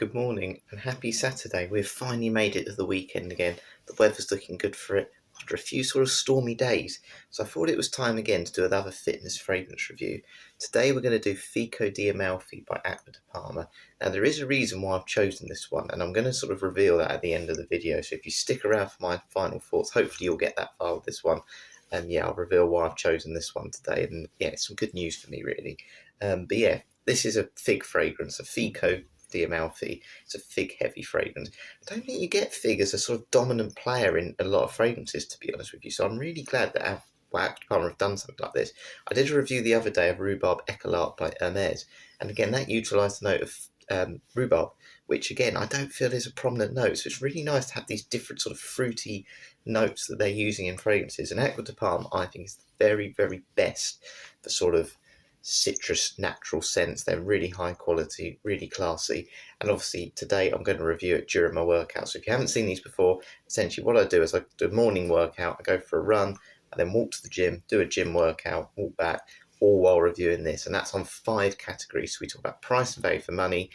Good morning and happy Saturday. We've finally made it to the weekend again. The weather's looking good for it after a few sort of stormy days. So I thought it was time again to do another fitness fragrance review. Today we're going to do Fico di Amalfi by Acqua Parma. Now there is a reason why I've chosen this one, and I'm going to sort of reveal that at the end of the video. So if you stick around for my final thoughts, hopefully you'll get that far with this one. And I'll reveal why I've chosen this one today. And it's some good news for me really. This is a fig fragrance, a Fico di Amalfi. It's a fig heavy fragrance. I don't think you get fig as a sort of dominant player in a lot of fragrances, to be honest with you. So I'm really glad that Acqua Parma have done something like this. I did a review the other day of Rhubarb Éclat by Hermes, and again that utilised the note of rhubarb, which again I don't feel is a prominent note. So it's really nice to have these different sort of fruity notes that they're using in fragrances. And Acqua Parma I think is the very, very best for sort of citrus natural scents. They're really high quality, really classy, and obviously today I'm going to review it during my workout. So if you haven't seen these before, essentially what I do is I do a morning workout, I go for a run, I then walk to the gym, do a gym workout, walk back, all while reviewing this. And that's on 5 categories. So we talk about price and value for money,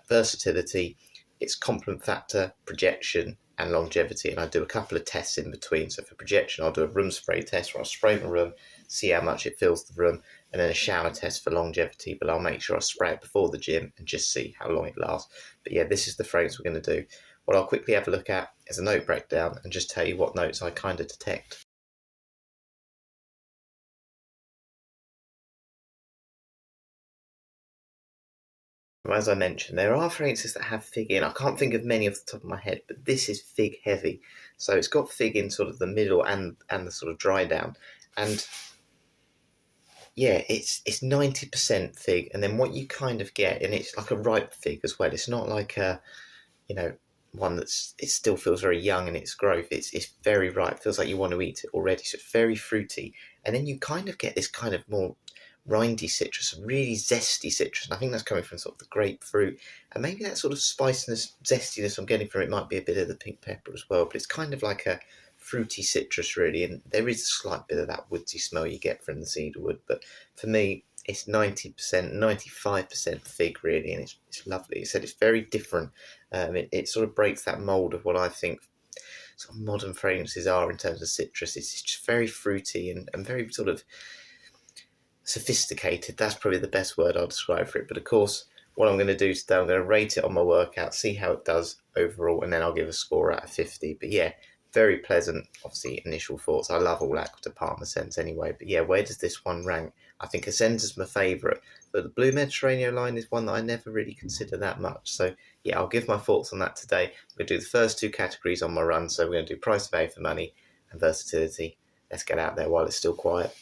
versatility, its complement factor, projection, and longevity. And I do a couple of tests in between. So for projection, I'll do a room spray test where I'll spray my room, see how much it fills the room, and then a shower test for longevity, but I'll make sure I spray it before the gym and just see how long it lasts. But this is the fragrance we're going to do. What I'll quickly have a look at is a note breakdown and just tell you what notes I kind of detect. As I mentioned, there are fragrances that have fig in. I can't think of many off the top of my head, but this is fig heavy. So it's got fig in sort of the middle and the sort of dry down. And it's 90% fig, and then what you kind of get, and it's like a ripe fig as well. It's not like a, one it still feels very young in its growth. It's very ripe. It feels like you want to eat it already. So it's very fruity, and then you kind of get this kind of more rindy citrus, really zesty citrus, and I think that's coming from sort of the grapefruit, and maybe that sort of spiciness, zestiness I'm getting from it might be a bit of the pink pepper as well. But it's kind of like a fruity citrus really, and there is a slight bit of that woodsy smell you get from the cedarwood. But for me, it's 90%, 95% fig really, and it's lovely. I said it's very different. It sort of breaks that mold of what I think sort of modern fragrances are in terms of citrus. It's just very fruity and very sort of sophisticated. That's probably the best word I'll describe for it. But of course, what I'm going to do today, I'm going to rate it on my workout, see how it does overall, and then I'll give a score out of 50. But very pleasant, obviously, initial thoughts. I love all Acqua Parma scents anyway. But where does this one rank? I think Essenza's my favourite, but the Blue Mediterranean line is one that I never really consider that much. So I'll give my thoughts on that today. I'm going to do the first 2 categories on my run. So we're going to do price, value for money, and versatility. Let's get out there while it's still quiet.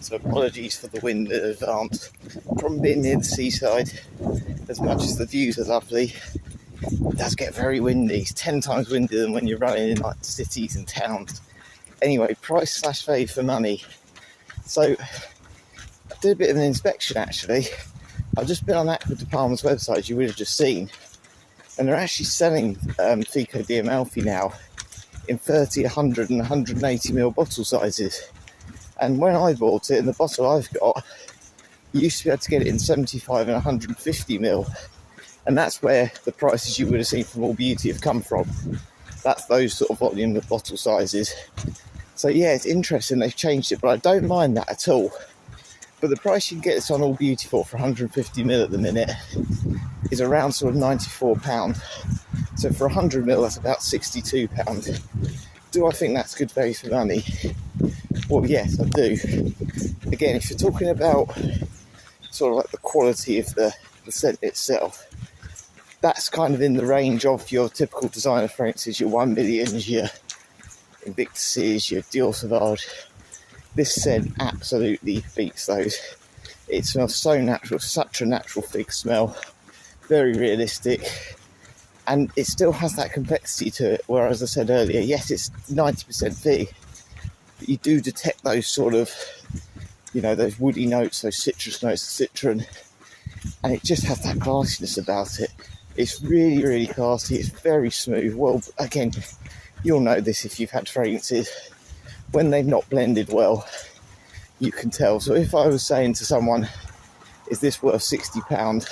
So apologies for the wind in advance. From being near the seaside, as much as the views are lovely, it does get very windy. It's 10 times windier than when you're running in like cities and towns. Anyway, price / value for money. So I did a bit of an inspection actually. I've just been on Acqua Parma's website, as you would have just seen, and they're actually selling Fico di Amalfi now in 30, 100 and 180ml bottle sizes. And when I bought it, in the bottle I've got, you used to be able to get it in 75 and 150ml. And that's where the prices you would have seen from All Beauty have come from. That's those sort of volume of bottle sizes. So it's interesting they've changed it, but I don't mind that at all. But the price you can get this on All Beauty for 150ml at the minute is around sort of £94. So for 100ml, that's about £62. Do I think that's good value for money? Well, yes, I do. Again, if you're talking about sort of like the quality of the scent itself, that's kind of in the range of your typical designer fragrances, your 1 millions, your Invictuses, your Dior Sauvage. This scent absolutely beats those. It smells so natural, such a natural fig smell, very realistic, and it still has that complexity to it, where, as I said earlier, yes, it's 90% fig, but you do detect those sort of, those woody notes, those citrus notes, the citron, and it just has that classiness about it. It's really, really classy. It's very smooth. Well, again, you'll know this if you've had fragrances. When they've not blended well, you can tell. So if I was saying to someone, is this worth £60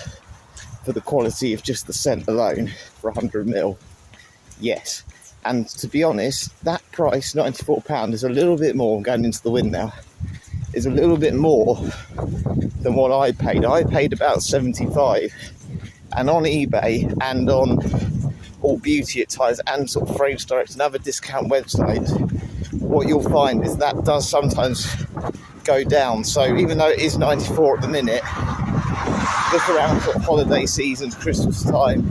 for the quality of just the scent alone for 100ml? Yes. And to be honest, that price, £94, is a little bit more, I'm going into the wind now, is a little bit more than what I paid. I paid about 75, and on eBay and on All Beauty at times and sort of Fragrance Direct and other discount websites, what you'll find is that does sometimes go down. So even though it is 94 at the minute, look around sort of holiday seasons, Christmas time,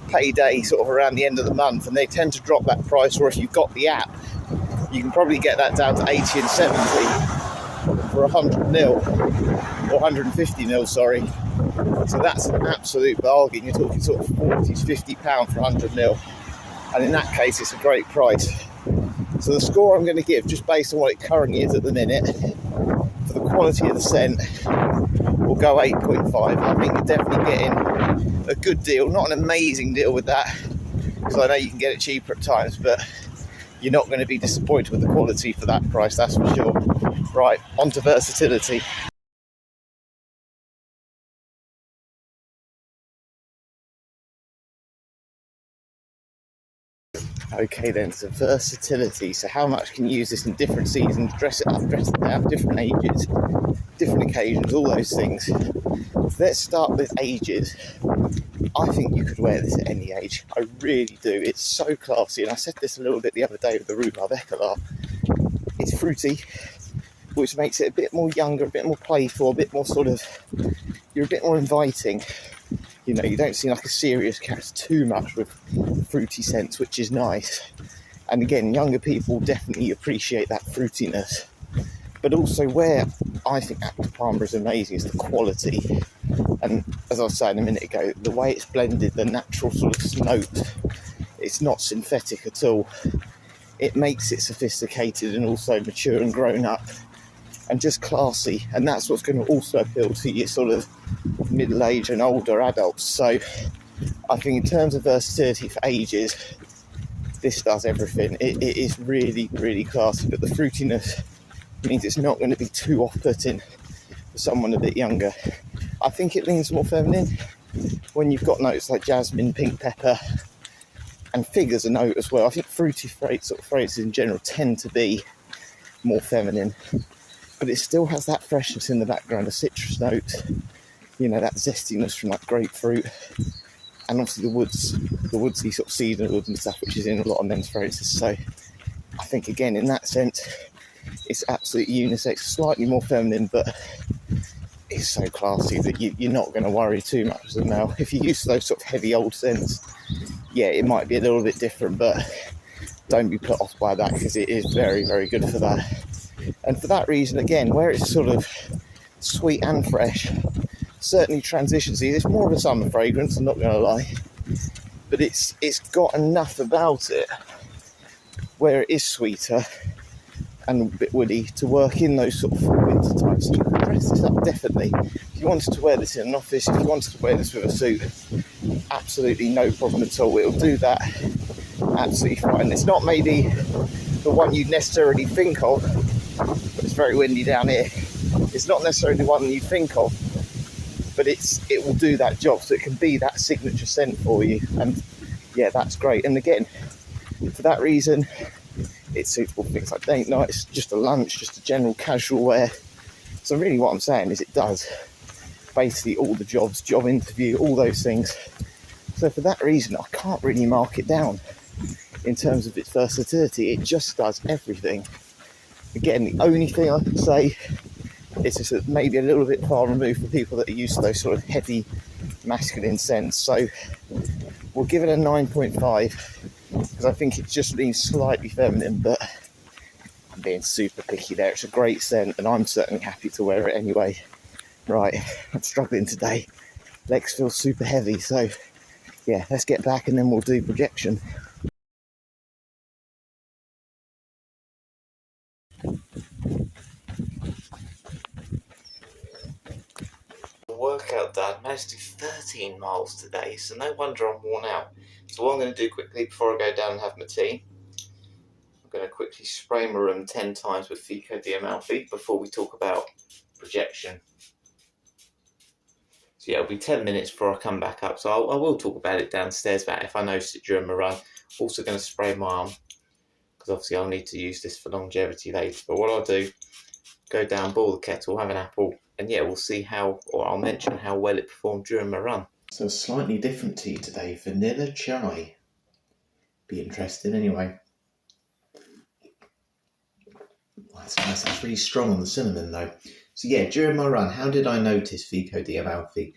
payday, sort of around the end of the month, and they tend to drop that price. Or if you've got the app, you can probably get that down to 80 and 70 for 100ml, or 150ml, sorry. So that's an absolute bargain. You're talking sort of £40 to £50 for 100ml, and in that case it's a great price. So the score I'm going to give, just based on what it currently is at the minute, for the quality of the scent, will go 8.5. I think you're definitely getting a good deal, not an amazing deal with that, because I know you can get it cheaper at times, but you're not going to be disappointed with the quality for that price, that's for sure. Right, on to versatility. Okay then, so versatility. So how much can you use this in different seasons, dress it up, dress it down, different ages, different occasions, all those things. So let's start with ages. I think you could wear this at any age. I really do. It's so classy. And I said this a little bit the other day with the Rhubarb Eclat. It's fruity, which makes it a bit more younger, a bit more playful, a bit more sort of, you're a bit more inviting. You know, you don't seem like a serious character too much with fruity scents, which is nice. And again, younger people definitely appreciate that fruitiness. But also where I think Acqua Parma is amazing is the quality. And as I was saying a minute ago, the way it's blended, the natural sort of note, it's not synthetic at all. It makes it sophisticated and also mature and grown up and just classy. And that's what's going to also appeal to your sort of middle-aged and older adults. So I think in terms of versatility for ages, this does everything. It is really, really classy, but the fruitiness means it's not going to be too off-putting for someone a bit younger. I think it leans more feminine when you've got notes like jasmine, pink pepper, and fig as a note as well. I think fruity sort of phrases in general tend to be more feminine, but it still has that freshness in the background, a citrus note, you know, that zestiness from like grapefruit, and obviously the woodsy sort of cedarwood and stuff, which is in a lot of men's fragrances. So I think again in that sense it's absolutely unisex, slightly more feminine, but it's so classy that you're not going to worry too much as a male. If you're used to those sort of heavy old scents, yeah, it might be a little bit different, but don't be put off by that, because it is very, very good for that. And for that reason, again, where it's sort of sweet and fresh, certainly transitions. It's more of a summer fragrance, I'm not going to lie, but it's got enough about it where it is sweeter and a bit woody to work in those sort of winter times. So you can dress this up definitely. If you wanted to wear this in an office, if you wanted to wear this with a suit, absolutely no problem at all. It'll do that absolutely fine. It's not maybe the one you'd necessarily think of, but it's very windy down here. It's not necessarily the one you think of, but it will do that job. So it can be that signature scent for you, and yeah, that's great. And again, for that reason, it's suitable for things like date nights, just a lunch, just a general casual wear. So really what I'm saying is it does basically all the jobs, job interview, all those things. So for that reason, I can't really mark it down in terms of its versatility. It just does everything. Again, the only thing I can say is just maybe a little bit far removed for people that are used to those sort of heavy masculine scents. So we'll give it a 9.5. because I think it just leans slightly feminine, but I'm being super picky there. It's a great scent, and I'm certainly happy to wear it anyway. Right, I'm struggling today. Legs feel super heavy, so yeah, let's get back and then we'll do projection. workout done. Managed to do 13 miles today, so no wonder I'm worn out. So what I'm going to do quickly before I go down and have my tea, I'm going to quickly spray my room 10 times with Fico di Amalfi before we talk about projection. So yeah, it'll be 10 minutes before I come back up. So I will talk about it downstairs, but if I notice it during my run. Also going to spray my arm, because obviously I'll need to use this for longevity later. But what I'll do, go down, boil the kettle, have an apple, and yeah, we'll see how, or I'll mention how well it performed during my run. So slightly different tea today, vanilla chai. Be interesting anyway. That's nice, that's really strong on the cinnamon though. So yeah, during my run, how did I notice Fico di Amalfi?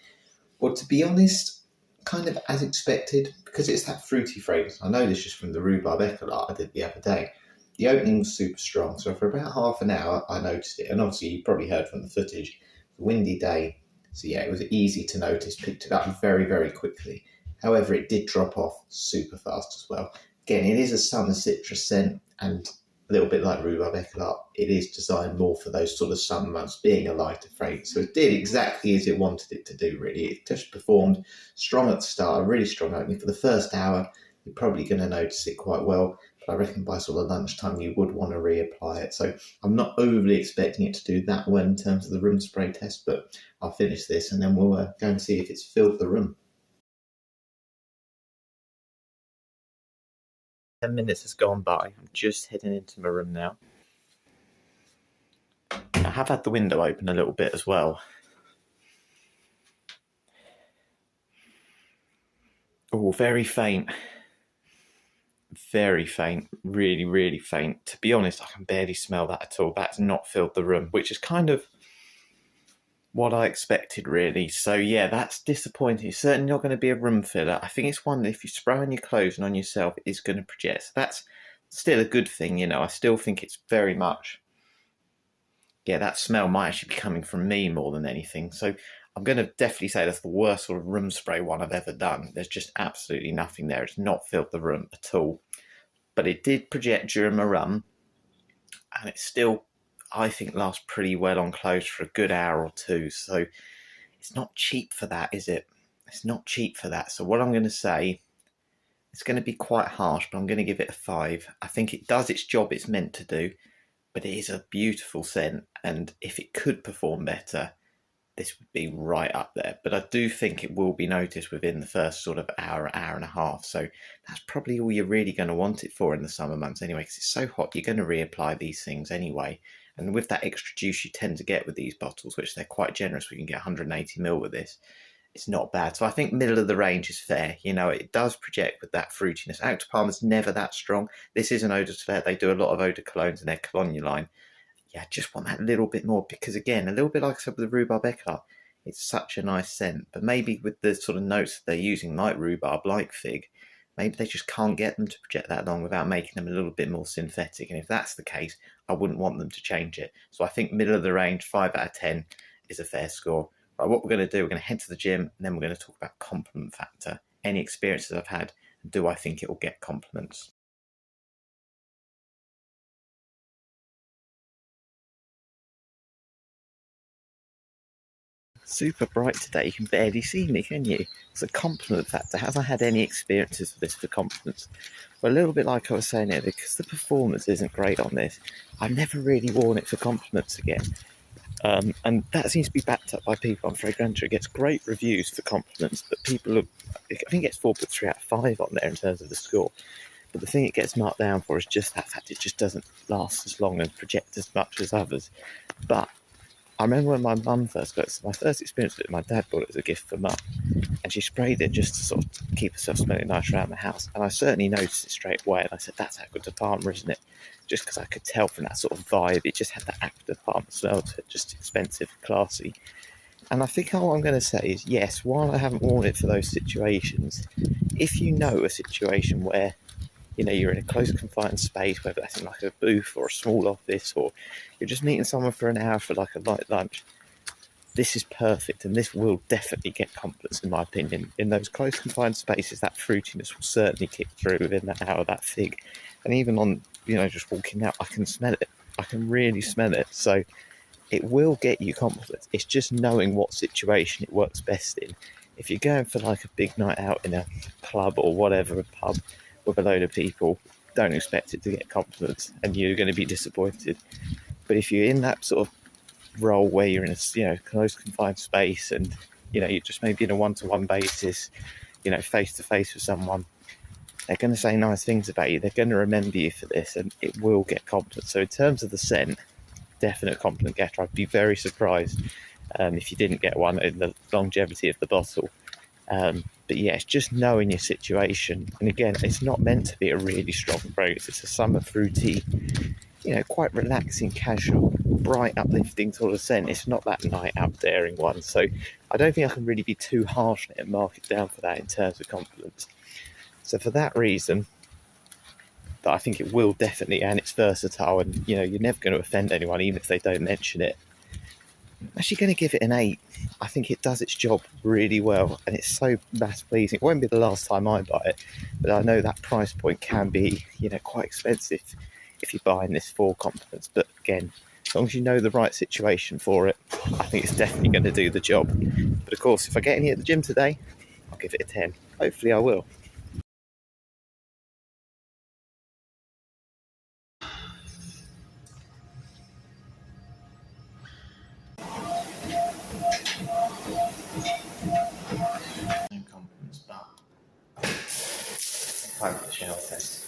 Well, to be honest, kind of as expected, because it's that fruity fragrance. I know this just from the rhubarb eclat I did the other day. The opening was super strong, so for about half an hour I noticed it. And obviously you probably heard from the footage, it's a windy day, so yeah, it was easy to notice, picked it up very, very quickly. However, it did drop off super fast as well. Again, it is a summer citrus scent, and a little bit like rhubarb eclat, it is designed more for those sort of summer months, being a lighter fragrance. So it did exactly as it wanted it to do, really. It just performed strong at the start, a really strong opening. For the first hour, you're probably going to notice it quite well, but I reckon by sort of lunchtime, you would want to reapply it. So I'm not overly expecting it to do that well in terms of the room spray test, but I'll finish this and then we'll go and see if it's filled the room. 10 minutes has gone by. I'm just heading into my room now. I have had the window open a little bit as well. Oh, very faint. Very faint. Really, really faint. To be honest, I can barely smell that at all. That's not filled the room, which is kind of what I expected, really. So yeah, that's disappointing. It's certainly not going to be a room filler. I think it's one that if you spray on your clothes and on yourself, it is going to project. So that's still a good thing, you know. I still think it's very much, yeah, that smell might actually be coming from me more than anything. So I'm going to definitely say that's the worst sort of room spray one I've ever done. There's just absolutely nothing there. It's not filled the room at all. But it did project during my run, and it still, I think, lasts pretty well on clothes for a good hour or two. So it's not cheap for that, is it? It's not cheap for that. So what I'm going to say, it's going to be quite harsh, but I'm going to give it a 5. I think it does its job it's meant to do, but it is a beautiful scent, and if it could perform better, this would be right up there. But I do think it will be noticed within the first sort of hour, hour and a half. So that's probably all you're really going to want it for in the summer months anyway, because it's so hot, you're going to reapply these things anyway. And with that extra juice you tend to get with these bottles, which they're quite generous, we can get 180ml with this, it's not bad. So I think middle of the range is fair. You know, it does project with that fruitiness. Acqua Parma's never that strong. This is an eau de toilette. They do a lot of eau de colognes in their cologne line. Yeah, I just want that little bit more, because again, a little bit like I said with the rhubarb eclat, it's such a nice scent. But maybe with the sort of notes that they're using, like rhubarb, like fig, maybe they just can't get them to project that long without making them a little bit more synthetic. And if that's the case, I wouldn't want them to change it. So I think middle of the range, 5 out of 10 is a fair score. Right, what we're going to do, we're going to head to the gym, and then we're going to talk about compliment factor. Any experiences I've had, and do I think it will get compliments? Super bright today, you can barely see me, can you? It's a compliment factor. Have I had any experiences with this for compliments? Well, a little bit like I was saying here, because the performance isn't great on this, I've never really worn it for compliments again. And that seems to be backed up by people on Fragrantia. It gets great reviews for compliments, but people are, I think it gets 4.3 out of 5 on there in terms of the score. But the thing it gets marked down for is just that fact it just doesn't last as long and project as much as others. But I remember when my mum first got it, so my first experience with it, my dad bought it as a gift for mum, and she sprayed it just to sort of keep herself smelling nice around the house. And I certainly noticed it straight away, and I said, that's Acqua di Parma, isn't it? Just because I could tell from that sort of vibe, it just had that Acqua di Parma smell to it, just expensive, classy. And I think all I'm going to say is, yes, while I haven't worn it for those situations, if you know a situation where, you know, you're in a close confined space, whether that's in like a booth or a small office, or you're just meeting someone for an hour for like a light lunch, this is perfect, and this will definitely get compliments, in my opinion. In those close confined spaces, that fruitiness will certainly kick through within that hour, that fig. And even on, you know, just walking out, I can smell it. I can really smell it. So it will get you compliments. It's just knowing what situation it works best in. If you're going for like a big night out in a club or whatever, a pub with a load of people, don't expect it to get compliments, and you're going to be disappointed. But if you're in that sort of role where you're in a close confined space, and you're just maybe in a one-to-one basis, face to face with someone, they're going to say nice things about you. They're going to remember you for this, and it will get compliments. So in terms of the scent, definite compliment getter. I'd be very surprised if you didn't get one in the longevity of the bottle. But yeah, it's just knowing your situation. And again, it's not meant to be a really strong fragrance. It's a summer fruity, quite relaxing, casual, bright, uplifting sort of scent. It's not that night out daring one. So I don't think I can really be too harsh on it and mark it down for that in terms of compliments. So for that reason, that I think it will definitely, and it's versatile, and you're never going to offend anyone even if they don't mention it. I'm actually going to give it an 8. I think it does its job really well, and it's so mass pleasing. It won't be the last time I buy it, but I know that price point can be quite expensive if you're buying this for compliments. But again, as long as you know the right situation for it, I think it's definitely going to do the job. But of course, if I get any at the gym today, I'll give it a 10. Hopefully I will. Compliments, but time for the shower test.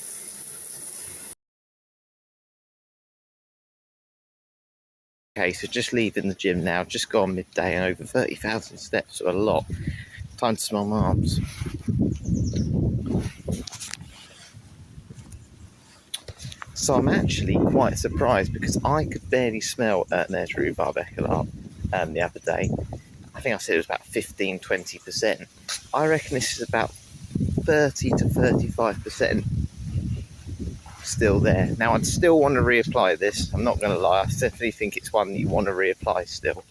Okay, so just leaving the gym now, just gone midday and over 30,000 steps, so a lot. Time to smell my arms. So I'm actually quite surprised because I could barely smell Ernest rhubarb echelon the other day. I think I said it was about 15-20%. I reckon this is about 30 to 35% still there. Now, I'd still want to reapply this. I'm not going to lie. I definitely think it's one that you want to reapply still.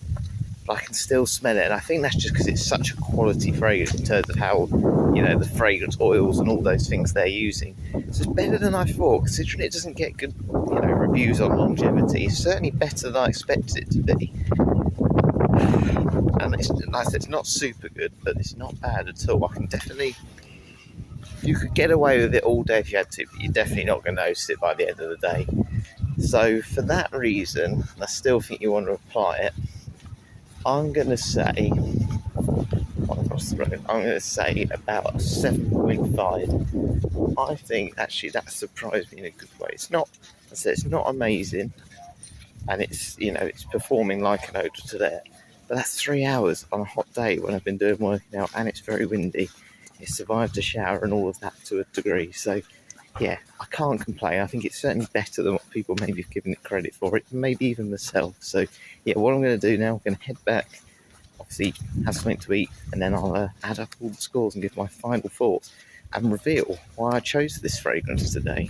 But I can still smell it, and I think that's just because it's such a quality fragrance in terms of how, the fragrance oils and all those things they're using. So it's better than I thought, considering it doesn't get good, reviews on longevity. It's certainly better than I expected it to be. And it's, like I said, it's not super good, but it's not bad at all. I can definitely, you could get away with it all day if you had to, but you're definitely not going to notice it by the end of the day. So for that reason, I still think you want to apply it. I'm going to say, across the road, I'm going to say about a 7.5. I think actually that surprised me in a good way. It's not, I said, it's not amazing, and it's it's performing like an odor to there. But that's 3 hours on a hot day when I've been doing working out, and it's very windy. It survived a shower and all of that to a degree. So yeah, I can't complain. I think it's certainly better than what people maybe have given it credit for. It maybe even myself. So yeah, what I'm going to do now, I'm going to head back, obviously have something to eat, and then I'll add up all the scores and give my final thoughts and reveal why I chose this fragrance today.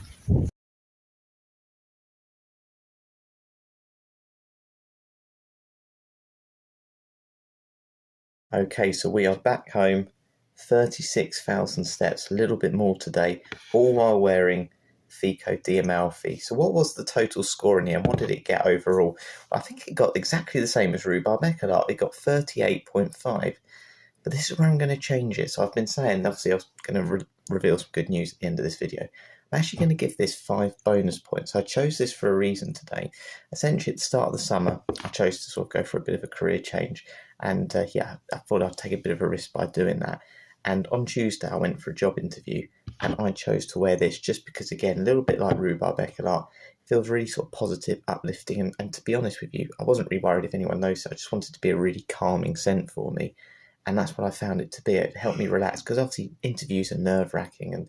Okay, so we are back home, 36,000 steps, a little bit more today, all while wearing Fico di Amalfi. So what was the total score in the end? What did it get overall? Well, I think it got exactly the same as Rhubarb Echelon. It got 38.5. But this is where I'm going to change it. So I've been saying, obviously, I was going to reveal some good news at the end of this video. I'm actually going to give this 5 bonus points. I chose this for a reason today. Essentially, at the start of the summer, I chose to sort of go for a bit of a career change. And yeah, I thought I'd take a bit of a risk by doing that. And on Tuesday, I went for a job interview, and I chose to wear this just because, again, a little bit like Rhubarb Echelon, it feels really sort of positive, uplifting. And to be honest with you, I wasn't really worried if anyone knows. I just wanted it to be a really calming scent for me. And that's what I found it to be. It helped me relax because obviously interviews are nerve-wracking, and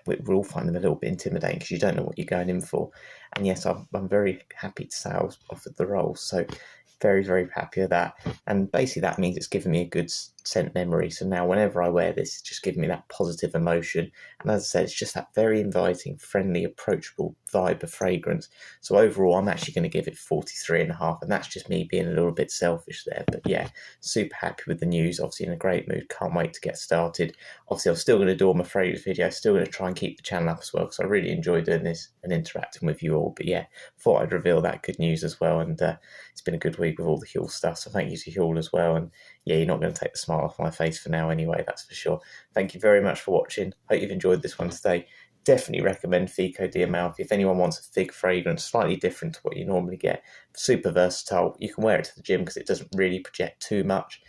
we all find them a little bit intimidating because you don't know what you're going in for. And yes, I'm very happy to say I was offered the role, so very, very happy with that. And basically that means it's given me a good scent memory. So now whenever I wear this, it's just giving me that positive emotion. And as I said, it's just that very inviting, friendly, approachable vibe of fragrance. So overall, I'm actually going to give it 43.5, and that's just me being a little bit selfish there. But yeah, super happy with the news. Obviously in a great mood. Can't wait to get started. Obviously, I'm still going to do all my fragrance videos. Still going to try and keep the channel up as well, because I really enjoy doing this and interacting with you all. But yeah, thought I'd reveal that good news as well. And it's been a good week with all the Huel stuff. So thank you to Huel as well. And yeah, you're not going to take the smile off my face for now anyway, that's for sure. Thank you very much for watching. Hope you've enjoyed this one today. Definitely recommend Fico di Amalfi. If anyone wants a fig fragrance, slightly different to what you normally get, super versatile. You can wear it to the gym because it doesn't really project too much,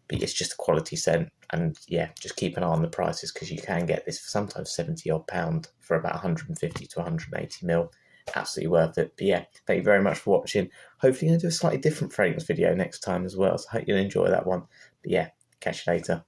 but it's just a quality scent. And yeah, just keep an eye on the prices, because you can get this for sometimes 70 odd pound for about 150 to 180 mil. Absolutely worth it. But yeah, thank you very much for watching. Hopefully I'm going to do a slightly different fragrance video next time as well, so I hope you'll enjoy that one. But yeah, catch you later.